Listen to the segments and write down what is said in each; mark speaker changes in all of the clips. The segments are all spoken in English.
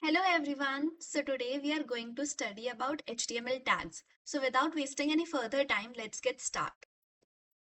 Speaker 1: Hello everyone. So today we are going to study about HTML tags. So without wasting any further time, let's get started.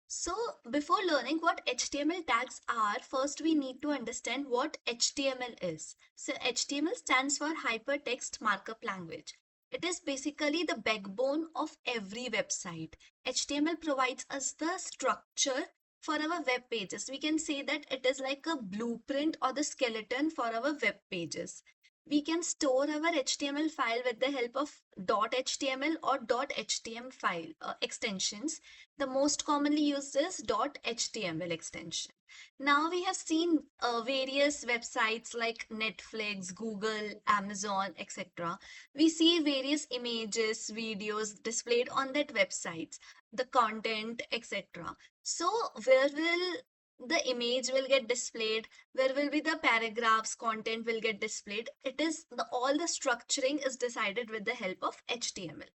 Speaker 1: So before learning what HTML tags are, first we need to understand what HTML is. So HTML stands for Hypertext Markup Language. It is basically the backbone of every website. HTML provides us the structure for our web pages. We can say that it is like a blueprint or the skeleton for our web pages. We can store our HTML file with the help of .html or .htm file extensions. The most commonly used is .html extension. Now we have seen various websites like Netflix, Google, Amazon, etc. We see various images, videos displayed on that websites, the content, etc. So where will the image will get displayed, where will be the paragraphs, content will get displayed. It is all the structuring is decided with the help of HTML.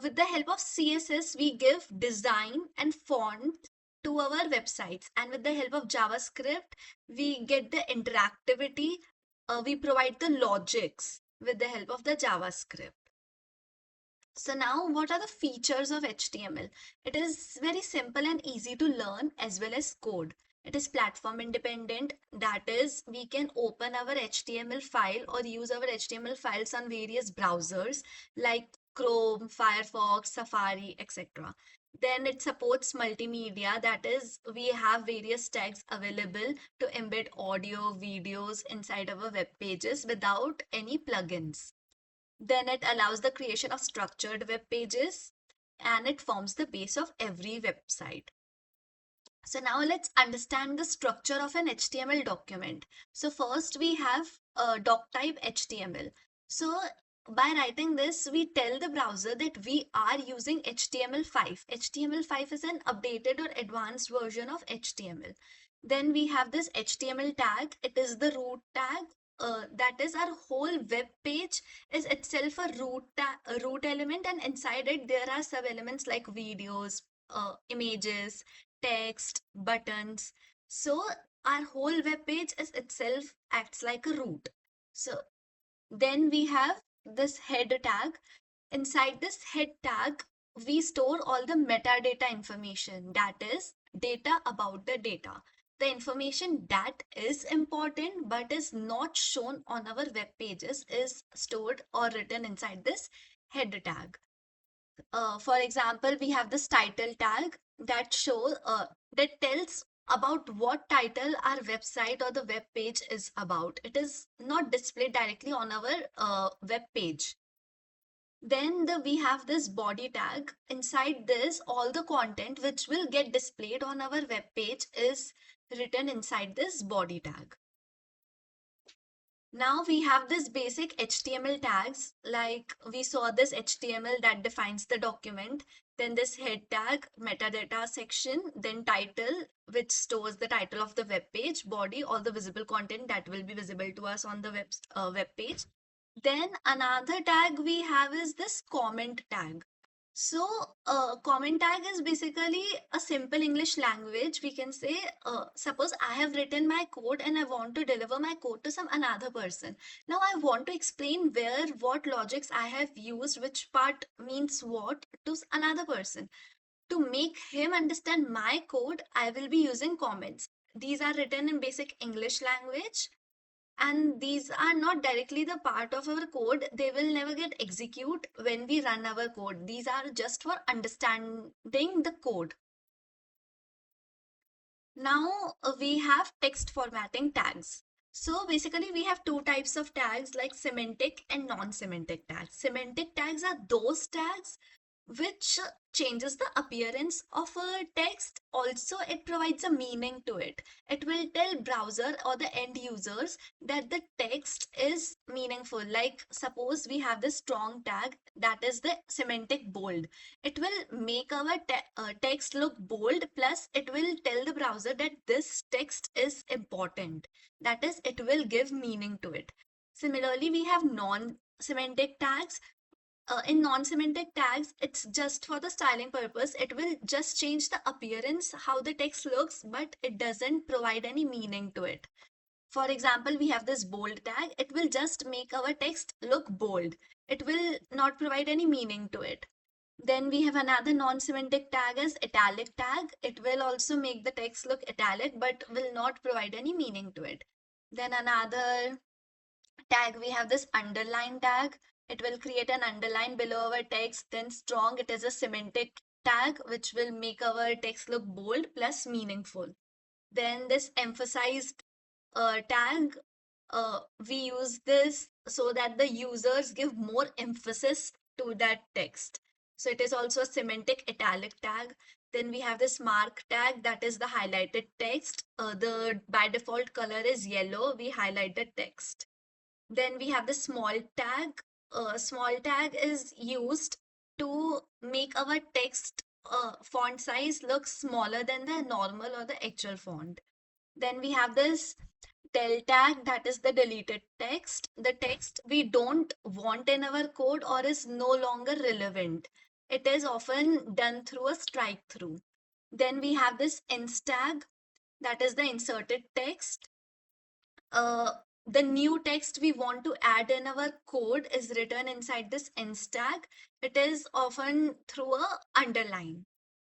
Speaker 1: With the help of CSS, we give design and font to our websites, and with the help of JavaScript, we get the interactivity. We provide the logics with the help of the JavaScript. So now what are the features of HTML? It is very simple and easy to learn as well as code. It is platform independent. That is, we can open our HTML file or use our HTML files on various browsers like Chrome, Firefox, Safari, etc. Then it supports multimedia. That is, we have various tags available to embed audio, videos inside our web pages without any plugins. Then it allows the creation of structured web pages and it forms the base of every website. So now let's understand the structure of an HTML document. So first we have doc type HTML. So by writing this, we tell the browser that we are using HTML5. HTML5 is an updated or advanced version of HTML. Then we have this HTML tag. It is the root tag. That is, our whole web page is itself a root element, and inside it there are sub elements like videos, images, text, buttons. So our whole web page is itself acts like a root. So then we have this head tag. Inside this head tag, we store all the metadata information, that is data about the data. The information that is important but is not shown on our web pages is stored or written inside this head tag. For example, we have this title tag that tells about what title our website or the web page is about. It is not displayed directly on our web page. Then we have this body tag. Inside this, all the content which will get displayed on our web page is written inside this body tag. Now we have this basic HTML tags, like we saw this HTML that defines the document, then this head tag, metadata section, then title, which stores the title of the web page, body, all the visible content that will be visible to us on the web page. Then another tag we have is this comment tag. So, comment tag is basically a simple English language. We can say, suppose I have written my code and I want to deliver my code to some another person. Now I want to explain what logics I have used, which part means what to another person. To make him understand my code, I will be using comments. These are written in basic English language, and these are not directly the part of our code. They will never get execute when we run our code. These are just for understanding the code. Now we have text formatting tags. So basically we have two types of tags, like semantic and non-semantic tags. Semantic tags are those tags which changes the appearance of a text. Also, it provides a meaning to it. It will tell browser or the end users that the text is meaningful. Like suppose we have this strong tag, that is the semantic bold. It will make our text look bold, plus it will tell the browser that this text is important. That is, it will give meaning to it. Similarly, we have non-semantic tags. In non-semantic tags, it's just for the styling purpose. It will just change the appearance, how the text looks, but it doesn't provide any meaning to it. For example, we have this bold tag. It will just make our text look bold. It will not provide any meaning to it. Then we have another non-semantic tag as italic tag. It will also make the text look italic but will not provide any meaning to it. Then another tag, we have this underline tag. It will create an underline below our text. Then strong, it is a semantic tag which will make our text look bold plus meaningful. Then this emphasized tag, we use this so that the users give more emphasis to that text. So it is also a semantic italic tag. Then we have this mark tag, that is the highlighted text. The by default color is yellow. We highlight the text. Then we have the small tag. Small tag is used to make our text font size look smaller than the normal or the actual font. Then we have this del tag, that is the deleted text, the text we don't want in our code or is no longer relevant. It is often done through a strike through. Then we have this ins tag, that is the inserted text. The new text we want to add in our code is written inside this ins tag. It is often through a underline.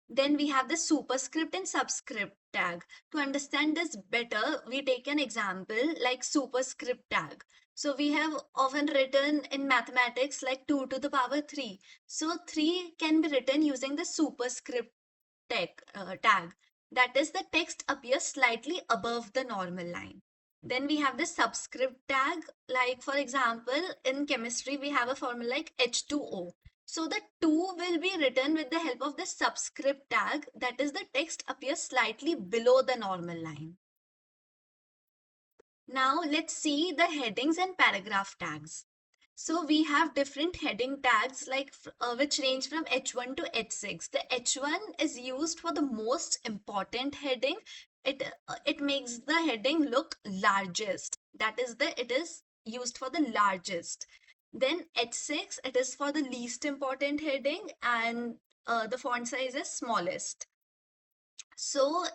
Speaker 1: Then we have the superscript and subscript tag. To understand this better, we take an example like superscript tag. So we have often written in mathematics like 2 to the power 3. So 3 can be written using the superscript tag. That is, the text appears slightly above the normal line. Then we have the subscript tag. Like for example, in chemistry, we have a formula like H2O. So the 2 will be written with the help of the subscript tag. That is, the text appears slightly below the normal line. Now let's see the headings and paragraph tags. So we have different heading tags like which range from H1 to H6. The H1 is used for the most important heading. It makes the heading look largest. That is, it is used for the largest. Then H6, it is for the least important heading, and the font size is smallest. So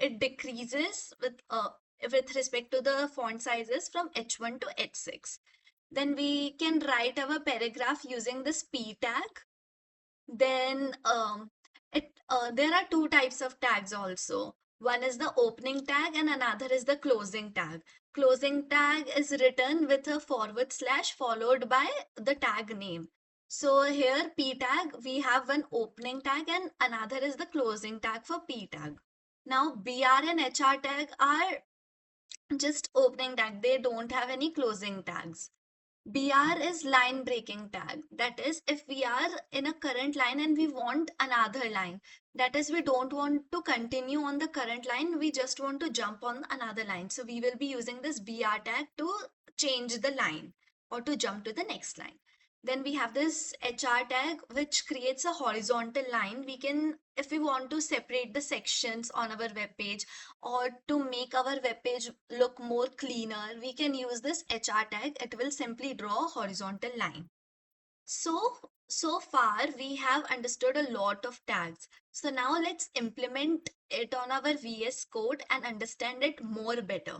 Speaker 1: it decreases with respect to the font sizes from H1 to H6. Then we can write our paragraph using this P tag. Then there are two types of tags also. One is the opening tag and another is the closing tag. Closing tag is written with a / followed by the tag name. So here P tag, we have one opening tag and another is the closing tag for P tag. Now BR and HR tag are just opening tag. They don't have any closing tags. BR is line breaking tag. That is, if we are in a current line and we want another line, that is, we don't want to continue on the current line, we just want to jump on another line. So we will be using this BR tag to change the line or to jump to the next line. Then we have this HR tag, which creates a horizontal line. We can, if we want to separate the sections on our web page or to make our web page look more cleaner, we can use this HR tag. It will simply draw a horizontal line. So far we have understood a lot of tags. So now let's implement it on our VS Code and understand it more better.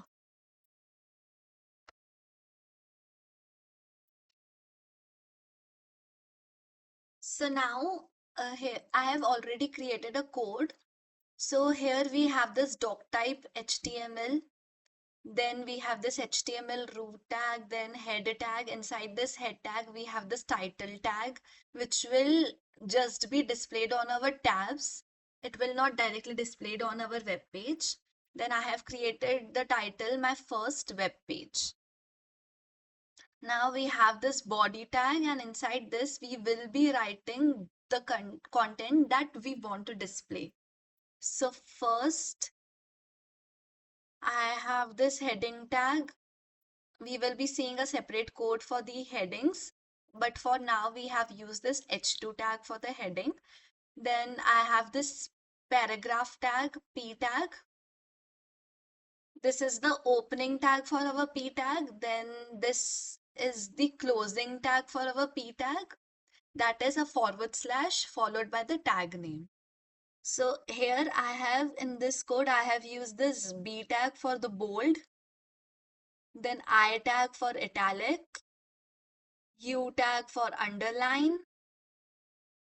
Speaker 1: So now here I have already created a code. So here we have this doc type HTML. Then we have this HTML root tag, then head tag. Inside this head tag, we have this title tag, which will just be displayed on our tabs. It will not directly displayed on our web page. Then I have created the title, my first web page. Now we have this body tag, and inside this we will be writing the content that we want to display. So first I have this heading tag. We will be seeing a separate code for the headings, but for now we have used this H2 tag for the heading. Then I have this paragraph tag, P tag. This is the opening tag for our P tag. Then this is the closing tag for our P tag. That is a / followed by the tag name. So here I have in this code, I have used this B tag for the bold. then I tag for italic, U tag for underline,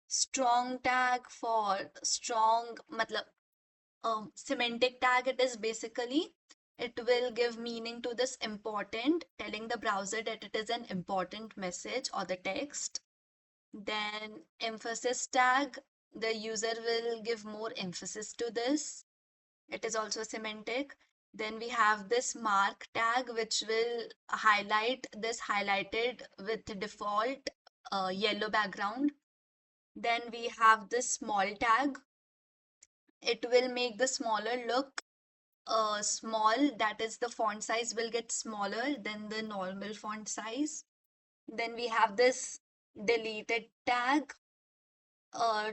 Speaker 1: strong tag for strong, matlab, semantic tag it is basically. It will give meaning to this important, telling the browser that it is an important message or the text. Then emphasis tag, the user will give more emphasis to this. It is also semantic. Then we have this mark tag, which will highlight this highlighted with default yellow background. Then we have this small tag. It will make the smaller look small. That is, the font size will get smaller than the normal font size. Then we have this deleted tag. Uh,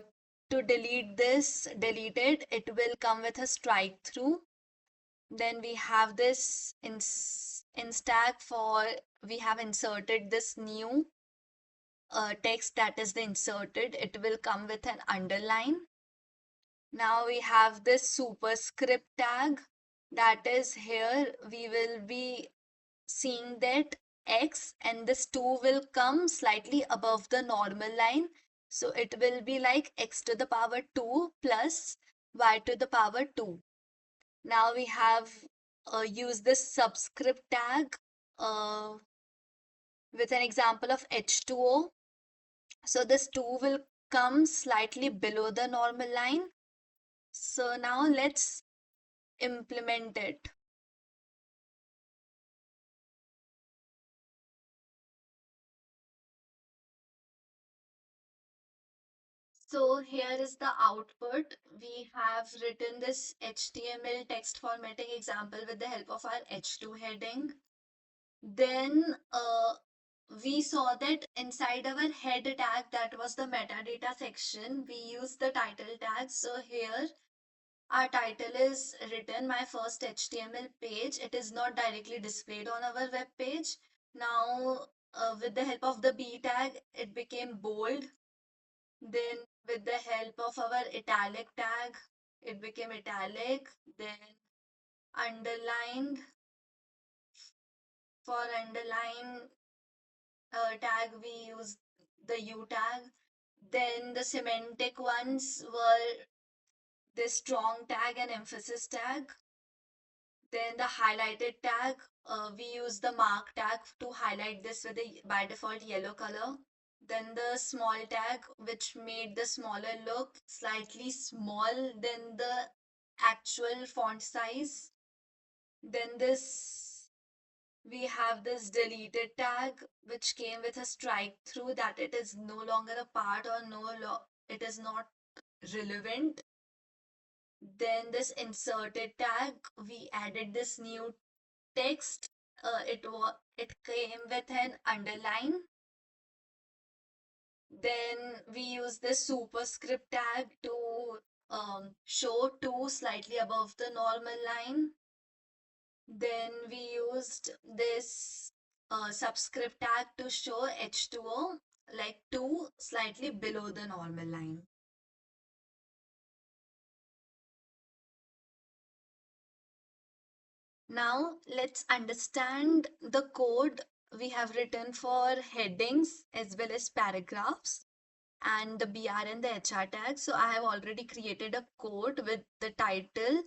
Speaker 1: to delete this deleted, it will come with a strike through. Then we have this in stack for we have inserted this new text, that is the inserted. It will come with an underline. Now we have this superscript tag, that is here we will be seeing that X and this 2 will come slightly above the normal line. So it will be like x to the power 2 plus y to the power 2. Now we have used this subscript tag with an example of H2O. So this 2 will come slightly below the normal line. So now let's implement it. So here is the output. We have written this HTML text formatting example with the help of our H2 heading. Then we saw that inside our head tag, that was the metadata section, we used the title tag. So here our title is written my first HTML page. It is not directly displayed on our web page. Now with the help of the B tag, it became bold. Then with the help of our italic tag, it became italic. Then underlined, for underline tag, we use the U tag. Then the semantic ones were the strong tag and emphasis tag. Then the highlighted tag, we use the mark tag to highlight this with a by default yellow color. Then the small tag, which made the smaller look slightly small than the actual font size. Then this we have this deleted tag, which came with a strike through, that it is no longer a part or it is not relevant. Then this inserted tag, we added this new text. It came with an underline. Then we use this superscript tag to show 2 slightly above the normal line. Then we used this subscript tag to show H2O, like 2 slightly below the normal line. Now let's understand the code we have written for headings as well as paragraphs and the BR and the HR tag. So I have already created a code with the title,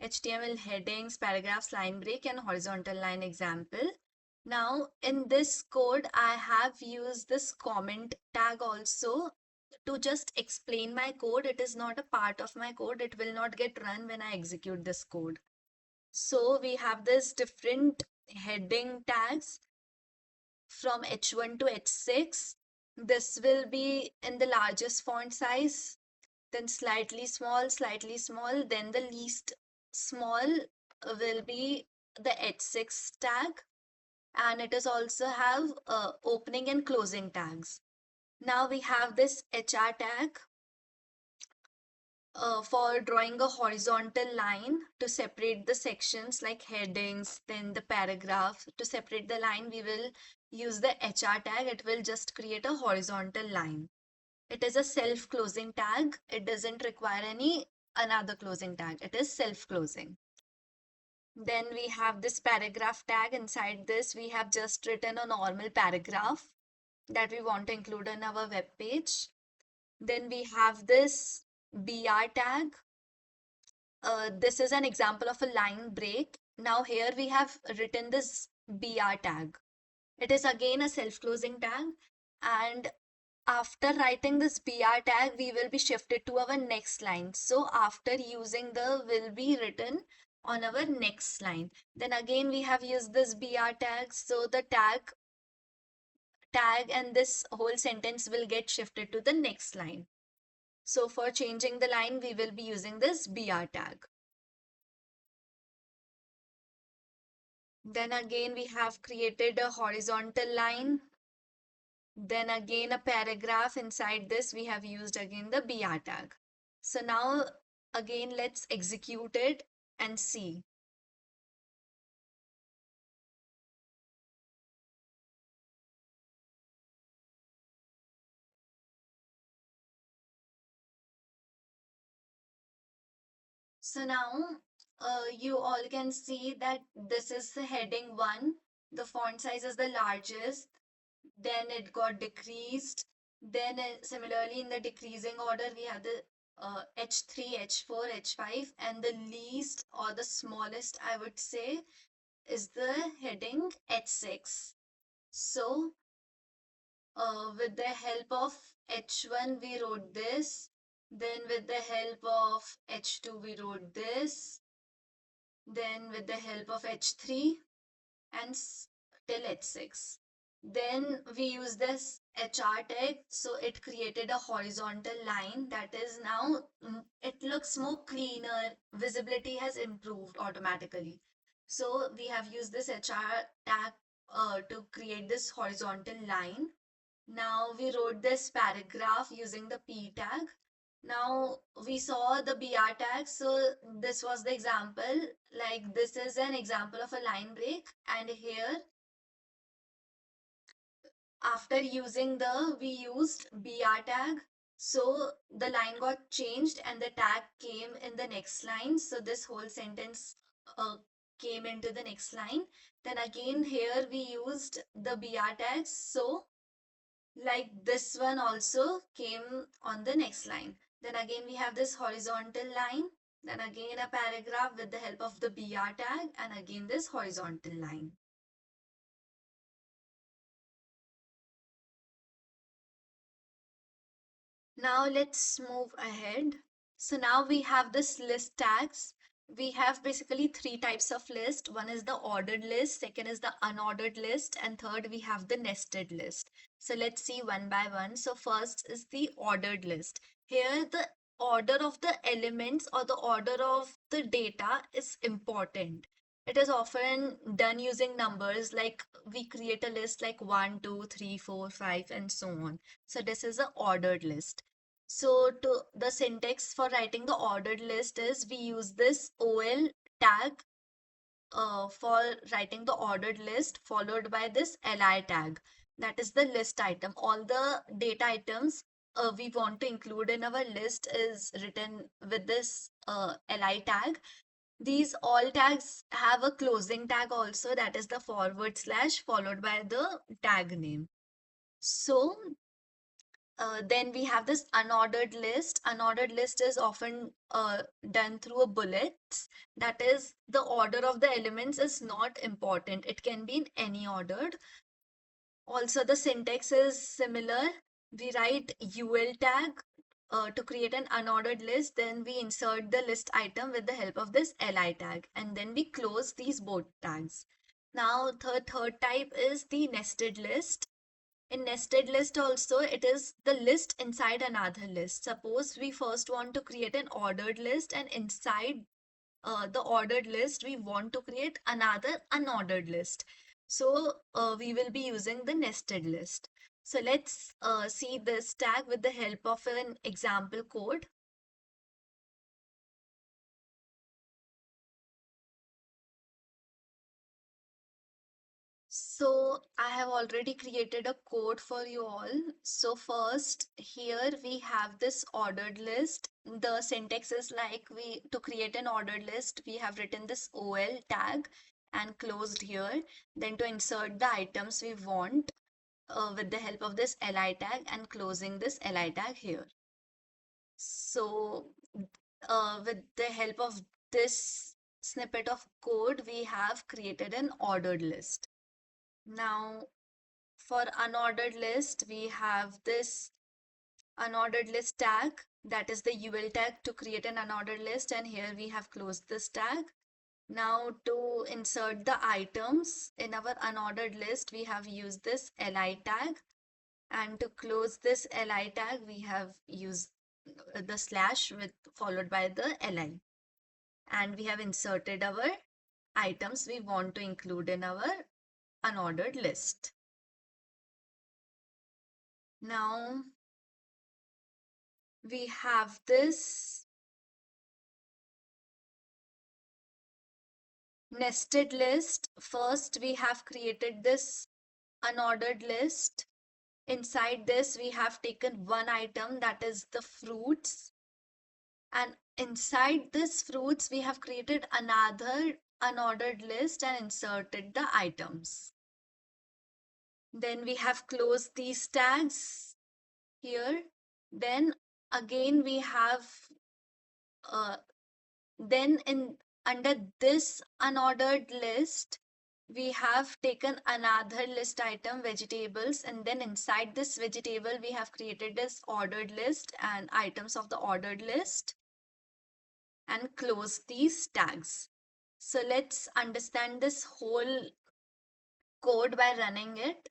Speaker 1: HTML headings, paragraphs, line break, and horizontal line example. Now in this code, I have used this comment tag also to just explain my code. It is not a part of my code. It will not get run when I execute this code. So we have this different heading tags from H1 to H6. This will be in the largest font size, then slightly small, then the least small will be the H6 tag, and it is also have opening and closing tags. Now we have this HR tag for drawing a horizontal line to separate the sections like headings, then the paragraph. To separate the line, we will use the HR tag. It will just create a horizontal line. It is a self-closing tag. It doesn't require any another closing tag. It is self-closing. Then we have this paragraph tag. Inside this, we have just written a normal paragraph that we want to include on our web page. Then we have this BR tag. This is an example of a line break. Now here we have written this BR tag. It is again a self-closing tag, and after writing this BR tag, we will be shifted to our next line. So after using the will be written on our next line. Then again we have used this BR tag. So the tag and this whole sentence will get shifted to the next line. So for changing the line, we will be using this BR tag. Then again, we have created a horizontal line. Then again, a paragraph. Inside this, we have used again the BR tag. So now again, let's execute it and see. So now you all can see that this is the heading 1. The font size is the largest. Then it got decreased. Then similarly in the decreasing order, we have the H3, H4, H5, and the least or the smallest, I would say, is the heading H6. So with the help of H1, we wrote this. Then with the help of H2, we wrote this. Then with the help of H3 and till H6. Then we use this HR tag, so it created a horizontal line that is now, it looks more cleaner. Visibility has improved automatically. So we have used this HR tag to create this horizontal line. Now we wrote this paragraph using the P tag. Now we saw the BR tag. So this was the example. Like this is an example of a line break. And here, after using we used BR tag. So the line got changed and the tag came in the next line. So this whole sentence uh, came into the next line. Then again here we used the BR tags. So like this one also came on the next line. Then again we have this horizontal line. Then again a paragraph with the help of the BR tag, and again this horizontal line. Now let's move ahead. So now we have this list tags. We have basically three types of list. One is the ordered list, second is the unordered list, and third we have the nested list. So let's see one by one. So first is the ordered list. Here the order of the elements or the order of the data is important. It is often done using numbers, like we create a list like 1, 2, 3, 4, 5, and so on. So this is an ordered list. So to the syntax for writing the ordered list is we use this OL tag for writing the ordered list, followed by this LI tag. That is the list item. All the data items we want to include in our list is written with this LI tag. These all tags have a closing tag also, that is the forward slash followed by the tag name. So then we have this unordered list. Unordered list is often done through a bullets. That is, the order of the elements is not important. It can be in any ordered. Also, the syntax is similar. We write UL tag to create an unordered list. Then we insert the list item with the help of this LI tag. And then we close these both tags. Now, the third type is the nested list. In nested list also, it is the list inside another list. Suppose we first want to create an ordered list, and inside the ordered list, we want to create another unordered list. So we will be using the nested list. So let's see this tag with the help of an example code. So I have already created a code for you all. So first here we have this ordered list. The syntax is like to create an ordered list, we have written this OL tag and closed here. Then to insert the items we want with the help of this li tag and closing this li tag here. So with the help of this snippet of code, we have created an ordered list. Now, for unordered list, we have this unordered list tag, that is the UL tag to create an unordered list, and here we have closed this tag. Now to insert the items in our unordered list, we have used this li tag, and to close this li tag, we have used the slash with followed by the li, and we have inserted our items we want to include in our unordered list. Now we have this nested list. First, we have created this unordered list. Inside this, we have taken one item, that is the fruits. And inside this fruits, we have created another unordered list and inserted the items. Then we have closed these tags here. Then again, we have then under this unordered list, we have taken another list item, vegetables, and then inside this vegetable, we have created this ordered list and items of the ordered list and close these tags. So let's understand this whole code by running it.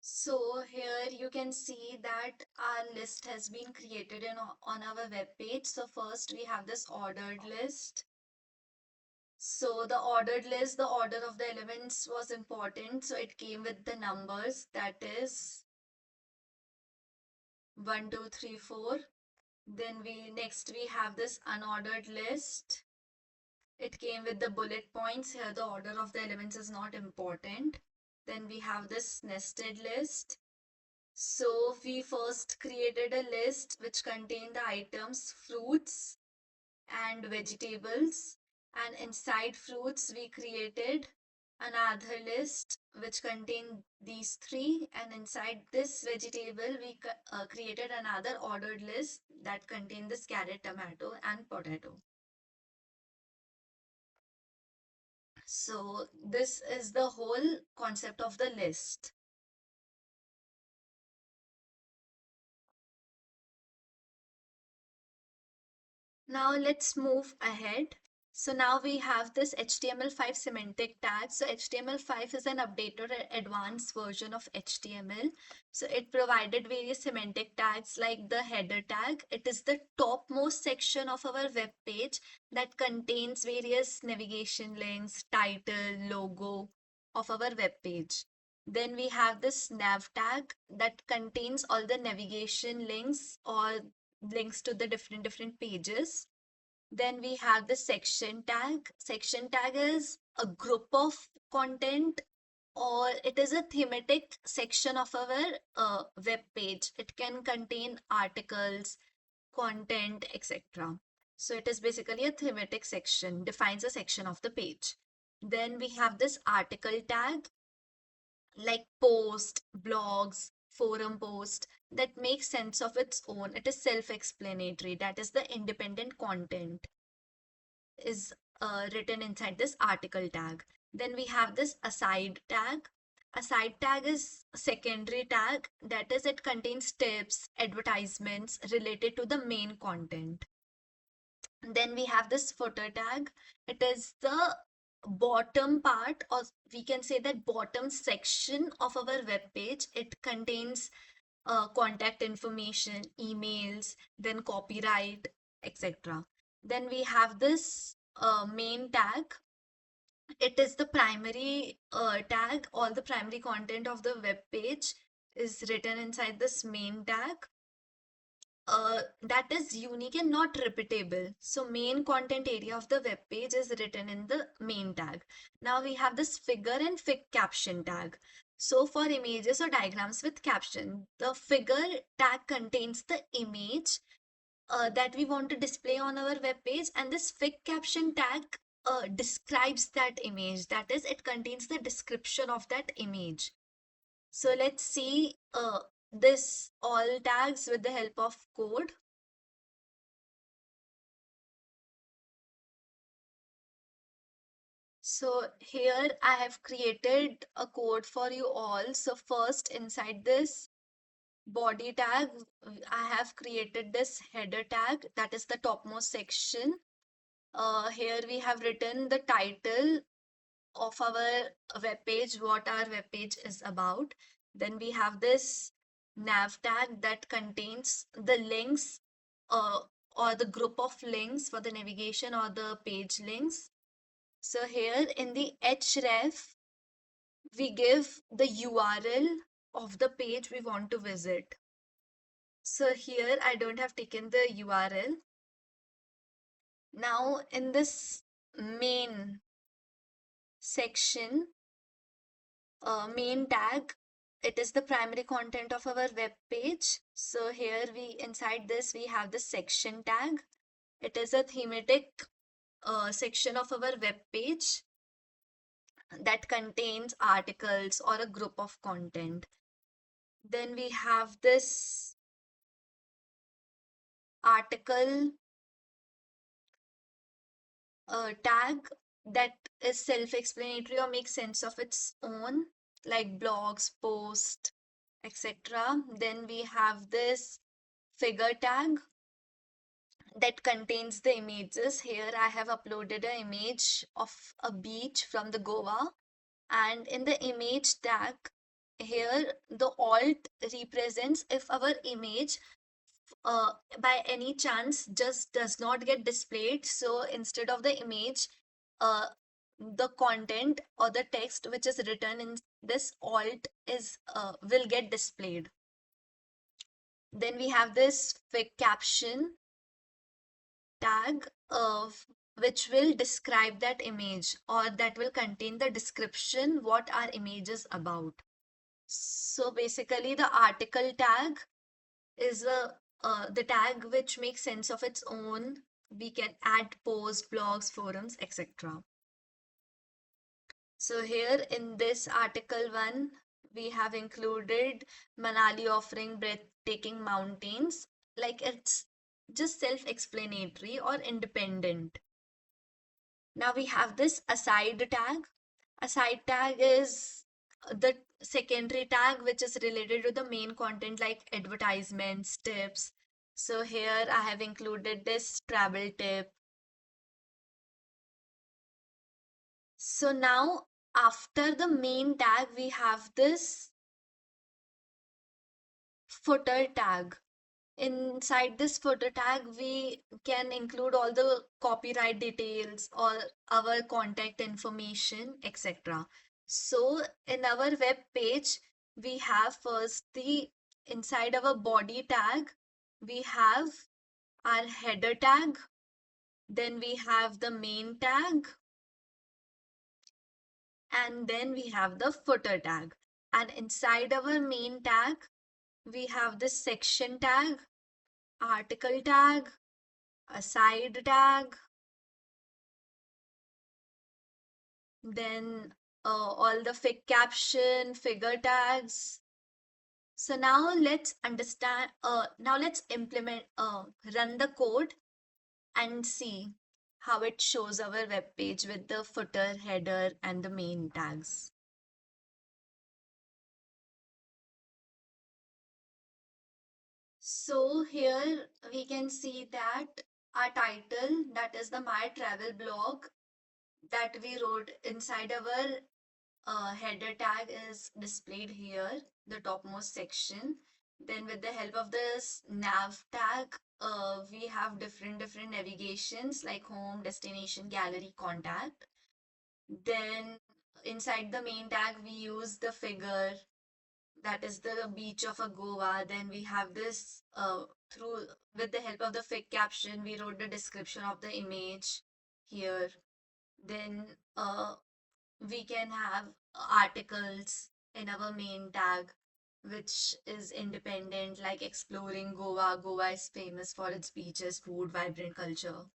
Speaker 1: So here you can see that our list has been created on our web page. So first we have this ordered list. So the ordered list, the order of the elements was important. So it came with the numbers, that is 1, 2, 3, 4. Then next we have this unordered list. It came with the bullet points. Here the order of the elements is not important. Then we have this nested list. So we first created a list which contained the items fruits and vegetables, and inside fruits we created another list which contained these three, and inside this vegetable we created another ordered list that contained this carrot, tomato and potato. So this is the whole concept of the list. Now let's move ahead. So now we have this HTML5 semantic tag. So HTML5 is an updated advanced version of HTML. So it provided various semantic tags like the header tag. It is the topmost section of our web page that contains various navigation links, title, logo of our web page. Then we have this nav tag that contains all the navigation links or links to the different pages. Then we have the section tag. Section tag is a group of content, or it is a thematic section of our web page. It can contain articles, content, etc. So it is basically a thematic section, defines a section of the page. Then we have this article tag, like post, blogs, forum post, that makes sense of its own. It is self-explanatory. That is the independent content is written inside this article tag. Then we have this aside tag. Aside tag is secondary tag. That is, it contains tips, advertisements related to the main content. Then we have this footer tag. It is the bottom part, or we can say that bottom section of our web page. It contains contact information, emails, then copyright, etc. Then we have this main tag. It is the primary tag. All the primary content of the web page is written inside this main tag. that is unique and not repeatable. So main content area of the web page is written in the main tag. Now we have this figure and fig caption tag. So for images or diagrams with caption, the figure tag contains the image that we want to display on our web page, and this fig caption tag describes that image. That is, it contains the description of that image. So let's see this all tags with the help of code. So here I have created a code for you all. So first inside this body tag, I have created this header tag, that is the topmost section. Here we have written the title of our web page, what our web page is about. Then we have this nav tag that contains the links uh, or the group of links for the navigation or the page links. So here in the href, we give the URL of the page we want to visit. So here I don't have taken the URL. Now in this main section, main tag, it is the primary content of our web page. So here inside this we have the section tag. It is a thematic section of our web page that contains articles or a group of content. Then we have this article tag that is self-explanatory or makes sense of its own, like blogs, posts, etc. Then we have this figure tag that contains the images. Here I have uploaded an image of a beach from the Goa, and in the image tag, here the alt represents if our image by any chance just does not get displayed. So instead of the image, uh, the content or the text which is written in this alt is will get displayed. Then we have this fig caption tag which will describe that image, or that will contain the description what our image is about. So basically the article tag is the tag which makes sense of its own. We can add posts, blogs, forums, etc. So here in this article 1, we have included Manali offering breathtaking mountains. Like, it's just self-explanatory or independent. Now we have this aside tag. Aside tag is the secondary tag which is related to the main content, like advertisements, tips. So here I have included this travel tip. So now after the main tag, we have this footer tag. Inside this footer tag, we can include all the copyright details or our contact information, etc. So in our web page, we have first the inside our body tag, we have our header tag, then we have the main tag, and then we have the footer tag. And inside our main tag, we have the section tag, article tag, a side tag, then all the fig caption, figure tags. So now let's understand, now let's implement, run the code and see how it shows our web page with the footer, header, and the main tags. So here we can see that our title, that is the My Travel blog that we wrote inside our header tag, is displayed here, the topmost section. Then with the help of this nav tag, we have different navigations like home, destination, gallery, contact. Then inside the main tag, we use the figure, that is the beach of a Goa. Then we have this through with the help of the fig caption, we wrote the description of the image here. Then we can have articles in our main tag, which is independent, like exploring Goa. Goa is famous for its beaches, food, vibrant culture.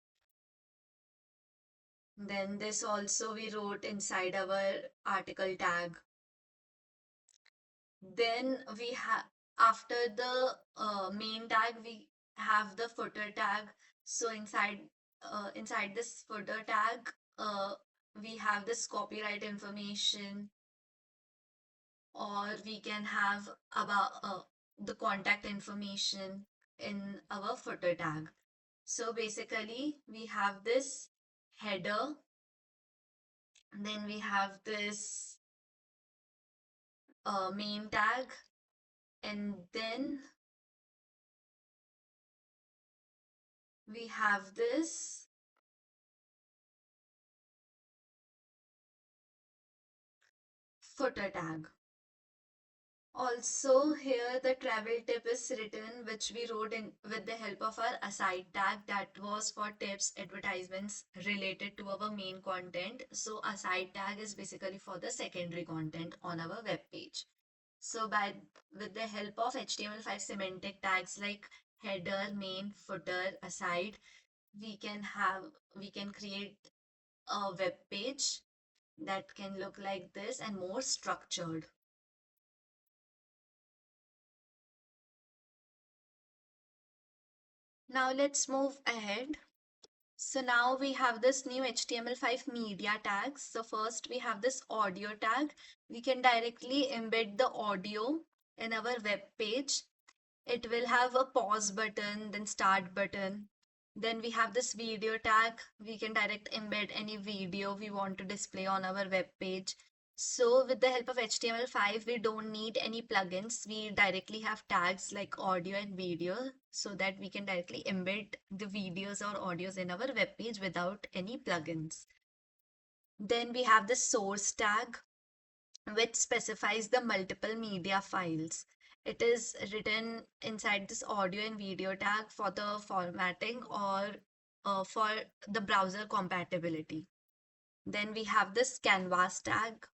Speaker 1: Then this also we wrote inside our article tag. Then we have, after the main tag, we have the footer tag. So inside this footer tag, we have this copyright information, or we can have about the contact information in our footer tag. So basically, we have this header, then we have this main tag, and then we have this footer tag. Also, here the travel tip is written, which we wrote in with the help of our aside tag, that was for tips, advertisements related to our main content. So aside tag is basically for the secondary content on our web page. So with the help of HTML5 semantic tags like header, main, footer, aside, we can create a web page that can look like this and more structured. Now let's move ahead. So now we have this new HTML5 media tags. So first we have this audio tag. We can directly embed the audio in our web page. It will have a pause button, then start button. Then we have this video tag. We can direct embed any video we want to display on our web page. So with the help of HTML5, we don't need any plugins. We directly have tags like audio and video so that we can directly embed the videos or audios in our web page without any plugins. Then we have the source tag, which specifies the multiple media files. It is written inside this audio and video tag for the formatting or for the browser compatibility. Then we have this canvas tag.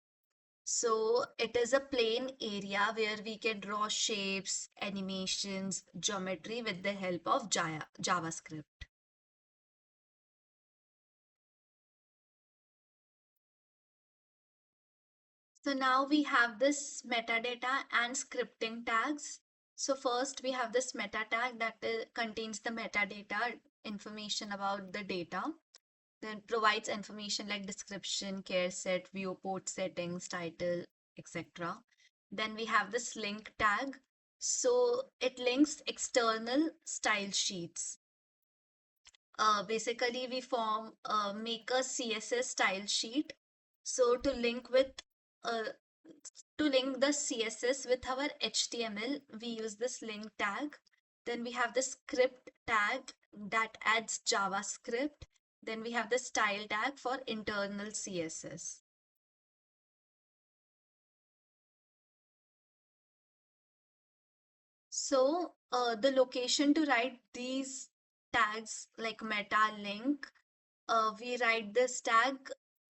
Speaker 1: So it is a plain area where we can draw shapes, animations, geometry with the help of JavaScript. So now we have this metadata and scripting tags. So first we have this meta tag that contains the metadata information about the data. Then provides information like description, care set, viewport settings, title, etc. Then we have this link tag. So it links external style sheets. Basically, we make a CSS style sheet. So uh, to link the CSS with our HTML, we use this link tag. Then we have the script tag that adds JavaScript. Then we have the style tag for internal CSS. So the location to write these tags like meta link, we write this tag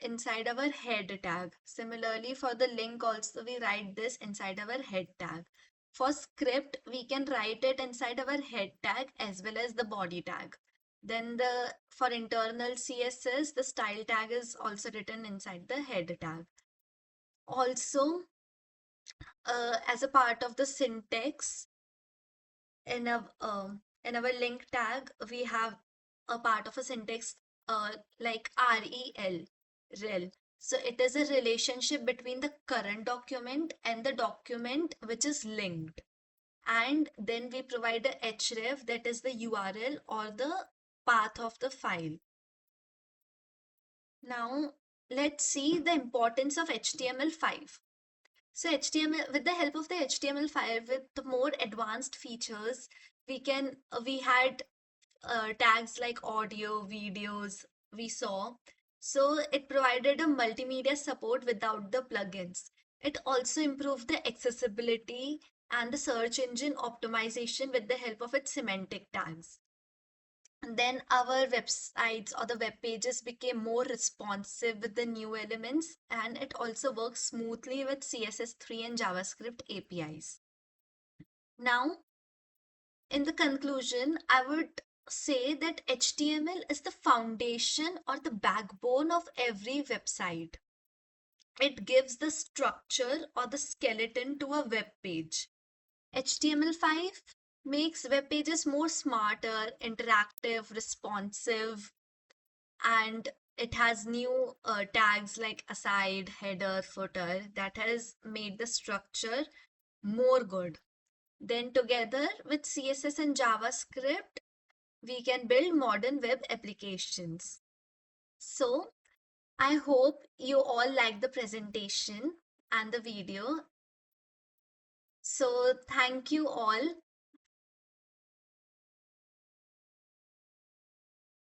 Speaker 1: inside our head tag. Similarly, for the link also, we write this inside our head tag. For script, we can write it inside our head tag as well as the body tag. Then for internal CSS, the style tag is also written inside the head tag. Also, as a part of the syntax, in our link tag, we have a part of a syntax like rel. So it is a relationship between the current document and the document which is linked. And then we provide a href, that is the URL or the path of the file. Now let's see the importance of HTML5. So HTML, with the help of the HTML5 with the more advanced features, we had tags like audio, videos we saw. So it provided a multimedia support without the plugins. It also improved the accessibility and the search engine optimization with the help of its semantic tags. And then our websites or the web pages became more responsive with the new elements, and it also works smoothly with CSS3 and JavaScript APIs. Now, in the conclusion, I would say that HTML is the foundation or the backbone of every website. It gives the structure or the skeleton to a web page. HTML5 makes web pages more smarter, interactive, responsive, and it has new tags like aside, header, footer that has made the structure more good. Then together with CSS and JavaScript, we can build modern web applications. So I hope you all like the presentation and the video. So thank you all